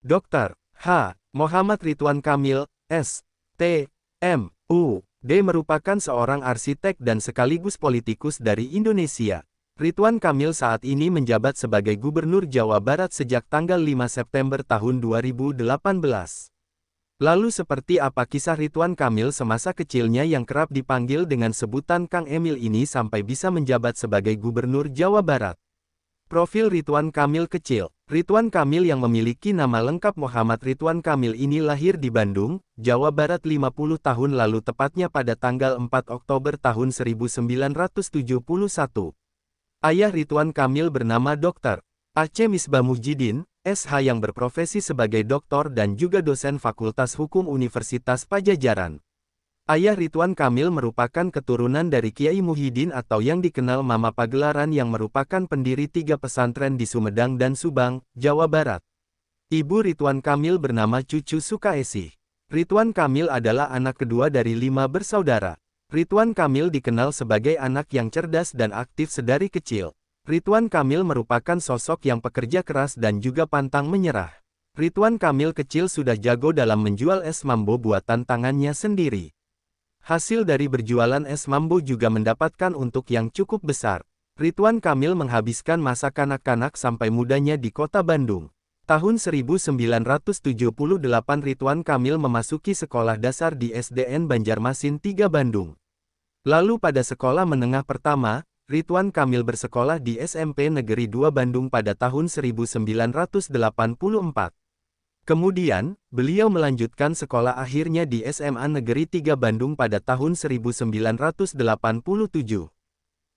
Dr. H. Muhammad Ridwan Kamil, S.T. M.U.D. merupakan seorang arsitek dan sekaligus politikus dari Indonesia. Ridwan Kamil saat ini menjabat sebagai Gubernur Jawa Barat sejak tanggal 5 September tahun 2018. Lalu seperti apa kisah Ridwan Kamil semasa kecilnya yang kerap dipanggil dengan sebutan Kang Emil ini sampai bisa menjabat sebagai Gubernur Jawa Barat? Profil Ridwan Kamil kecil. Ridwan Kamil yang memiliki nama lengkap Muhammad Ridwan Kamil ini lahir di Bandung, Jawa Barat 50 tahun lalu tepatnya pada tanggal 4 Oktober tahun 1971. Ayah Ridwan Kamil bernama Dr. Aceh Misbah Mujidin, SH yang berprofesi sebagai doktor dan juga dosen Fakultas Hukum Universitas Pajajaran. Ayah Ridwan Kamil merupakan keturunan dari Kiai Muhyiddin atau yang dikenal Mama Pagelaran yang merupakan pendiri 3 pesantren di Sumedang dan Subang, Jawa Barat. Ibu Ridwan Kamil bernama Cucu Sukaesih. Ridwan Kamil adalah anak kedua dari 5 bersaudara. Ridwan Kamil dikenal sebagai anak yang cerdas dan aktif sedari kecil. Ridwan Kamil merupakan sosok yang pekerja keras dan juga pantang menyerah. Ridwan Kamil kecil sudah jago dalam menjual es mambo buatan tangannya sendiri. Hasil dari berjualan es mambo juga mendapatkan untung yang cukup besar. Ridwan Kamil menghabiskan masa kanak-kanak sampai mudanya di kota Bandung. Tahun 1978 Ridwan Kamil memasuki sekolah dasar di SDN Banjarmasin 3 Bandung. Lalu pada sekolah menengah pertama, Ridwan Kamil bersekolah di SMP Negeri 2 Bandung pada tahun 1984. Kemudian, beliau melanjutkan sekolah akhirnya di SMA Negeri 3 Bandung pada tahun 1987.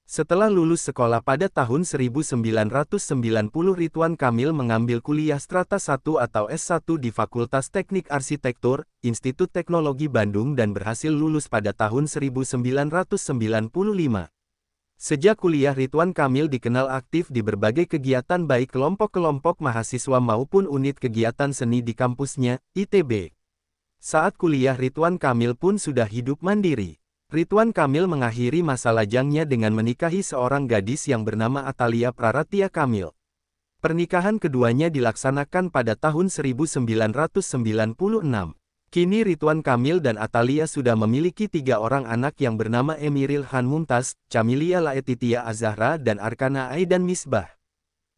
Setelah lulus sekolah pada tahun 1990 Ridwan Kamil mengambil kuliah strata 1 atau S1 di Fakultas Teknik Arsitektur, Institut Teknologi Bandung dan berhasil lulus pada tahun 1995. Sejak kuliah Ridwan Kamil dikenal aktif di berbagai kegiatan baik kelompok-kelompok mahasiswa maupun unit kegiatan seni di kampusnya, ITB. Saat kuliah Ridwan Kamil pun sudah hidup mandiri. Ridwan Kamil mengakhiri masa lajangnya dengan menikahi seorang gadis yang bernama Atalia Praratia Kamil. Pernikahan keduanya dilaksanakan pada tahun 1996. Kini Ridwan Kamil dan Atalia sudah memiliki 3 orang anak yang bernama Emiril Han Mumtaz, Camilia Laetitia Azahra dan Arkana Aidan Misbah.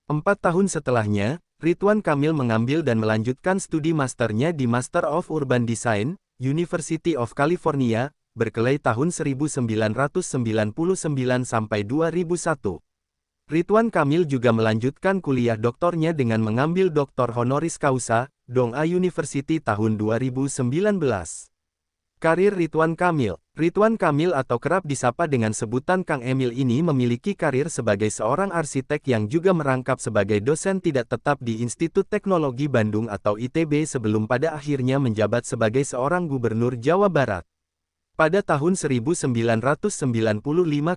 4 tahun setelahnya, Ridwan Kamil mengambil dan melanjutkan studi masternya di Master of Urban Design, University of California, Berkeley tahun 1999 sampai 2001. Ridwan Kamil juga melanjutkan kuliah doktornya dengan mengambil doktor honoris causa, Dong-A University tahun 2019. Karir Ridwan Kamil. Ridwan Kamil atau kerap disapa dengan sebutan Kang Emil ini memiliki karir sebagai seorang arsitek yang juga merangkap sebagai dosen tidak tetap di Institut Teknologi Bandung atau ITB sebelum pada akhirnya menjabat sebagai seorang gubernur Jawa Barat. Pada tahun 1995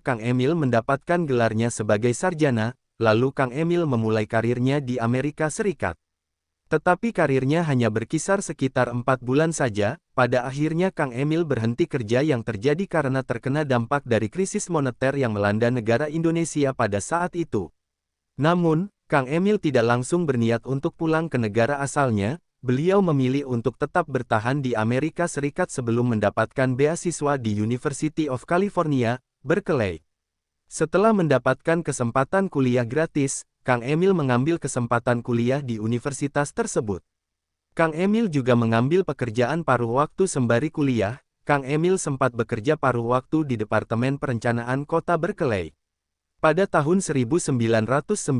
Kang Emil mendapatkan gelarnya sebagai sarjana, lalu Kang Emil memulai karirnya di Amerika Serikat. Tetapi karirnya hanya berkisar sekitar 4 bulan saja, pada akhirnya Kang Emil berhenti kerja yang terjadi karena terkena dampak dari krisis moneter yang melanda negara Indonesia pada saat itu. Namun, Kang Emil tidak langsung berniat untuk pulang ke negara asalnya, beliau memilih untuk tetap bertahan di Amerika Serikat sebelum mendapatkan beasiswa di University of California, Berkeley. Setelah mendapatkan kesempatan kuliah gratis, Kang Emil mengambil kesempatan kuliah di universitas tersebut. Kang Emil juga mengambil pekerjaan paruh waktu sembari kuliah. Kang Emil sempat bekerja paruh waktu di Departemen Perencanaan Kota Berkeley. Pada tahun 1999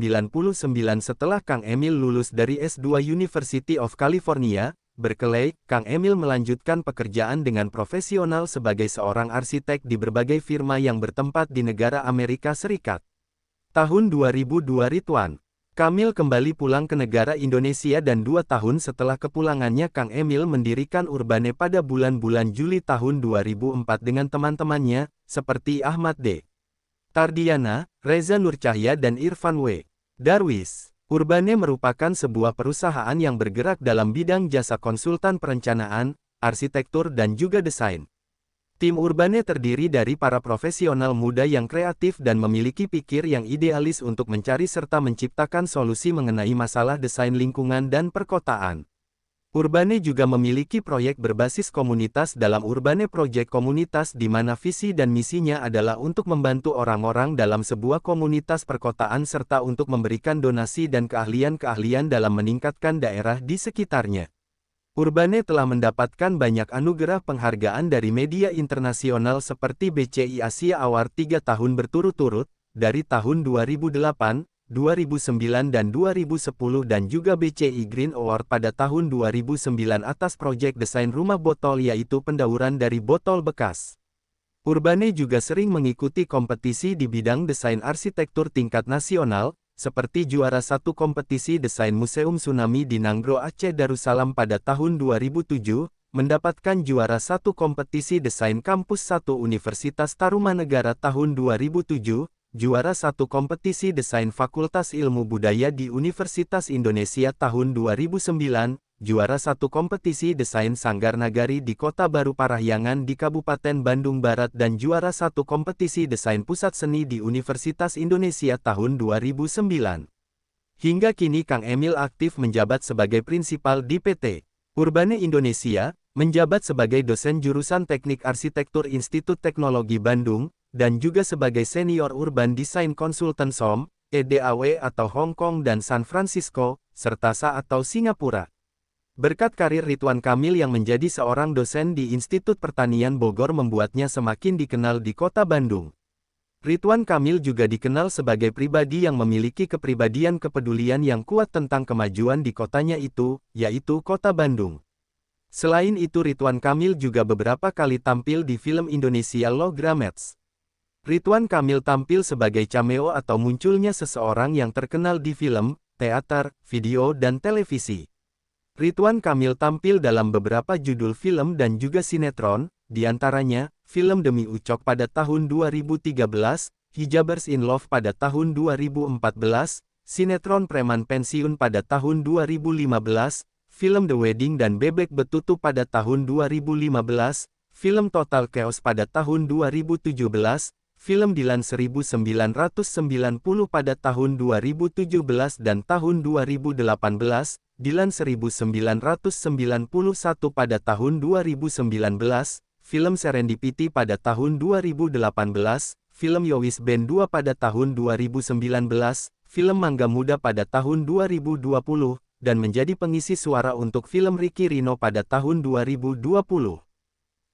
setelah Kang Emil lulus dari S2 University of California, Berkeley, Kang Emil melanjutkan pekerjaan dengan profesional sebagai seorang arsitek di berbagai firma yang bertempat di negara Amerika Serikat. Tahun 2002 Ridwan Kamil kembali pulang ke negara Indonesia dan 2 tahun setelah kepulangannya Kang Emil mendirikan Urbane pada bulan-bulan Juli tahun 2004 dengan teman-temannya, seperti Ahmad D. Tardiana, Reza Nurcahya dan Irfan W. Darwis. Urbane merupakan sebuah perusahaan yang bergerak dalam bidang jasa konsultan perencanaan, arsitektur dan juga desain. Tim Urbane terdiri dari para profesional muda yang kreatif dan memiliki pikir yang idealis untuk mencari serta menciptakan solusi mengenai masalah desain lingkungan dan perkotaan. Urbane juga memiliki proyek berbasis komunitas dalam Urbane Project Komunitas di mana visi dan misinya adalah untuk membantu orang-orang dalam sebuah komunitas perkotaan serta untuk memberikan donasi dan keahlian-keahlian dalam meningkatkan daerah di sekitarnya. Urbane telah mendapatkan banyak anugerah penghargaan dari media internasional seperti BCI Asia Award 3 tahun berturut-turut, dari tahun 2008, 2009 dan 2010 dan juga BCI Green Award pada tahun 2009 atas proyek desain rumah botol yaitu pendauran dari botol bekas. Urbane juga sering mengikuti kompetisi di bidang desain arsitektur tingkat nasional, seperti juara satu kompetisi desain Museum Tsunami di Nanggro Aceh Darussalam pada tahun 2007, mendapatkan juara satu kompetisi desain Kampus 1 Universitas Tarumanegara tahun 2007, juara satu kompetisi desain Fakultas Ilmu Budaya di Universitas Indonesia tahun 2009, juara satu kompetisi desain Sanggar Nagari di Kota Baru Parahyangan di Kabupaten Bandung Barat dan juara satu kompetisi desain Pusat Seni di Universitas Indonesia tahun 2009. Hingga kini Kang Emil aktif menjabat sebagai prinsipal di PT Urbane Indonesia, menjabat sebagai dosen jurusan Teknik Arsitektur Institut Teknologi Bandung, dan juga sebagai Senior Urban Design Consultant SOM, EDAW atau Hong Kong dan San Francisco, serta SA atau Singapura. Berkat karir Ridwan Kamil yang menjadi seorang dosen di Institut Pertanian Bogor membuatnya semakin dikenal di kota Bandung. Ridwan Kamil juga dikenal sebagai pribadi yang memiliki kepribadian kepedulian yang kuat tentang kemajuan di kotanya itu, yaitu Kota Bandung. Selain itu Ridwan Kamil juga beberapa kali tampil di film Indonesia Logrammets. Ridwan Kamil tampil sebagai cameo atau munculnya seseorang yang terkenal di film, teater, video dan televisi. Ridwan Kamil tampil dalam beberapa judul film dan juga sinetron, di antaranya, film Demi Ucok pada tahun 2013, Hijabers in Love pada tahun 2014, sinetron Preman Pensiun pada tahun 2015, film The Wedding dan Bebek Betutu pada tahun 2015, film Total Chaos pada tahun 2017, film Dilan 1990 pada tahun 2017 dan tahun 2018, Dilan 1991 pada tahun 2019, film Serendipity pada tahun 2018, film Yowis Band 2 pada tahun 2019, film Mangga Muda pada tahun 2020, dan menjadi pengisi suara untuk film Ricky Rino pada tahun 2020.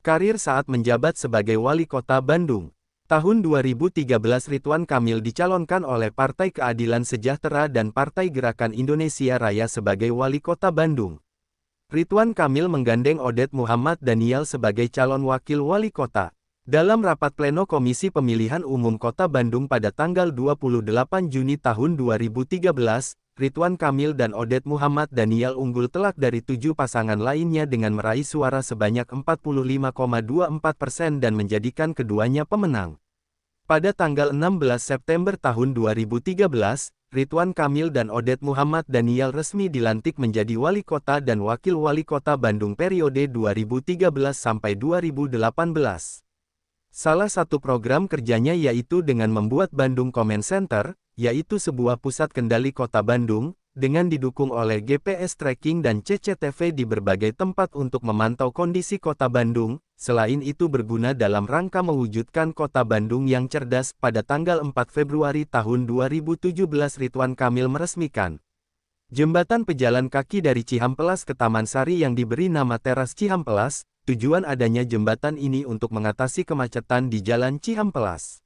Karir saat menjabat sebagai Wali Kota Bandung. Tahun 2013 Ridwan Kamil dicalonkan oleh Partai Keadilan Sejahtera dan Partai Gerakan Indonesia Raya sebagai Wali Kota Bandung. Ridwan Kamil menggandeng Odet Muhammad Daniel sebagai calon wakil wali kota. Dalam rapat pleno Komisi Pemilihan Umum Kota Bandung pada tanggal 28 Juni tahun 2013, Ridwan Kamil dan Odet Muhammad Daniel unggul telak dari 7 pasangan lainnya dengan meraih suara sebanyak 45,24% dan menjadikan keduanya pemenang. Pada tanggal 16 September tahun 2013, Ridwan Kamil dan Odet Muhammad Daniel resmi dilantik menjadi Wali Kota dan Wakil Wali Kota Bandung periode 2013 sampai 2018. Salah satu program kerjanya yaitu dengan membuat Bandung Comment Center, yaitu sebuah pusat kendali kota Bandung, dengan didukung oleh GPS tracking dan CCTV di berbagai tempat untuk memantau kondisi kota Bandung. Selain itu berguna dalam rangka mewujudkan kota Bandung yang cerdas. Pada tanggal 4 Februari tahun 2017 Ridwan Kamil meresmikan jembatan pejalan kaki dari Cihampelas ke Taman Sari yang diberi nama Teras Cihampelas. Tujuan adanya jembatan ini untuk mengatasi kemacetan di Jalan Cihampelas.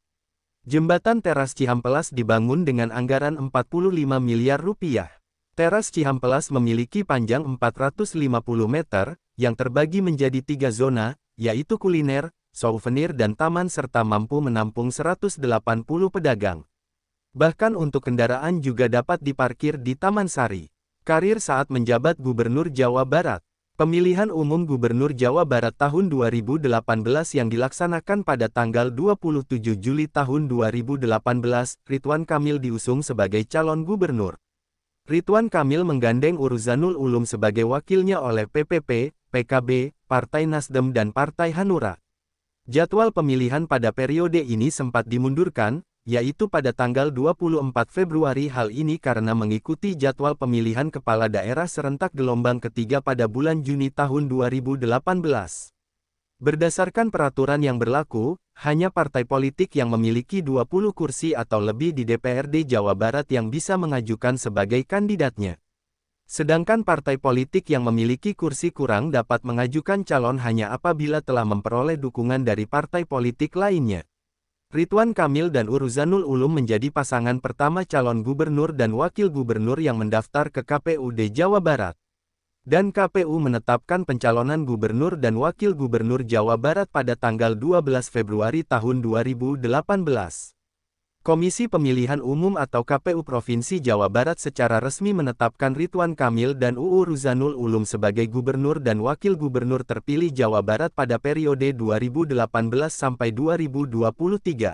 Jembatan Teras Cihampelas dibangun dengan anggaran 45 miliar rupiah. Teras Cihampelas memiliki panjang 450 meter, yang terbagi menjadi 3 zona, yaitu kuliner, souvenir dan taman serta mampu menampung 180 pedagang. Bahkan untuk kendaraan juga dapat diparkir di Taman Sari. Karir saat menjabat Gubernur Jawa Barat. Pemilihan umum Gubernur Jawa Barat tahun 2018 yang dilaksanakan pada tanggal 27 Juli tahun 2018, Ridwan Kamil diusung sebagai calon gubernur. Ridwan Kamil menggandeng Uruzanul Ulum sebagai wakilnya oleh PPP, PKB, Partai Nasdem dan Partai Hanura. Jadwal pemilihan pada periode ini sempat dimundurkan, yaitu pada tanggal 24 Februari. Hal ini karena mengikuti jadwal pemilihan kepala daerah serentak gelombang ketiga pada bulan Juni tahun 2018. Berdasarkan peraturan yang berlaku, hanya partai politik yang memiliki 20 kursi atau lebih di DPRD Jawa Barat yang bisa mengajukan sebagai kandidatnya. Sedangkan partai politik yang memiliki kursi kurang dapat mengajukan calon hanya apabila telah memperoleh dukungan dari partai politik lainnya. Ridwan Kamil dan Uruzanul Ulum menjadi pasangan pertama calon gubernur dan wakil gubernur yang mendaftar ke KPUD Jawa Barat. Dan KPU menetapkan pencalonan gubernur dan wakil gubernur Jawa Barat pada tanggal 12 Februari tahun 2018. Komisi Pemilihan Umum atau KPU Provinsi Jawa Barat secara resmi menetapkan Ridwan Kamil dan UU Ruzanul Ulum sebagai gubernur dan wakil gubernur terpilih Jawa Barat pada periode 2018 sampai 2023.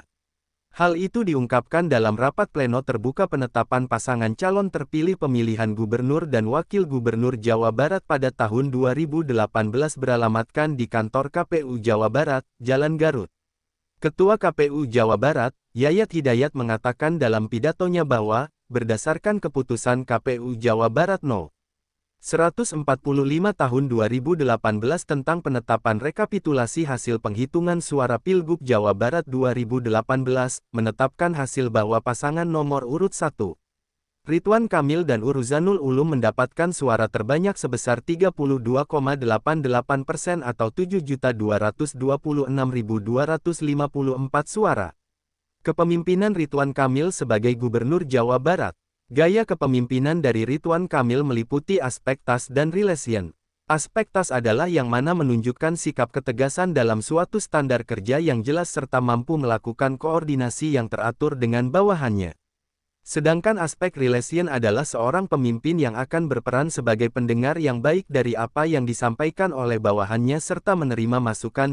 Hal itu diungkapkan dalam rapat pleno terbuka penetapan pasangan calon terpilih pemilihan gubernur dan wakil gubernur Jawa Barat pada tahun 2018 beralamatkan di kantor KPU Jawa Barat, Jalan Garut. Ketua KPU Jawa Barat, Yayat Hidayat mengatakan dalam pidatonya bahwa, berdasarkan keputusan KPU Jawa Barat No. 145 tahun 2018 tentang penetapan rekapitulasi hasil penghitungan suara Pilgub Jawa Barat 2018, menetapkan hasil bahwa pasangan nomor urut 1, Ridwan Kamil dan Uruzanul Ulum mendapatkan suara terbanyak sebesar 32,88% atau 7.226.254 suara. Kepemimpinan Ridwan Kamil sebagai Gubernur Jawa Barat. Gaya kepemimpinan dari Ridwan Kamil meliputi aspek tas dan relation. Aspek tas adalah yang mana menunjukkan sikap ketegasan dalam suatu standar kerja yang jelas serta mampu melakukan koordinasi yang teratur dengan bawahannya. Sedangkan aspek relation adalah seorang pemimpin yang akan berperan sebagai pendengar yang baik dari apa yang disampaikan oleh bawahannya serta menerima masukan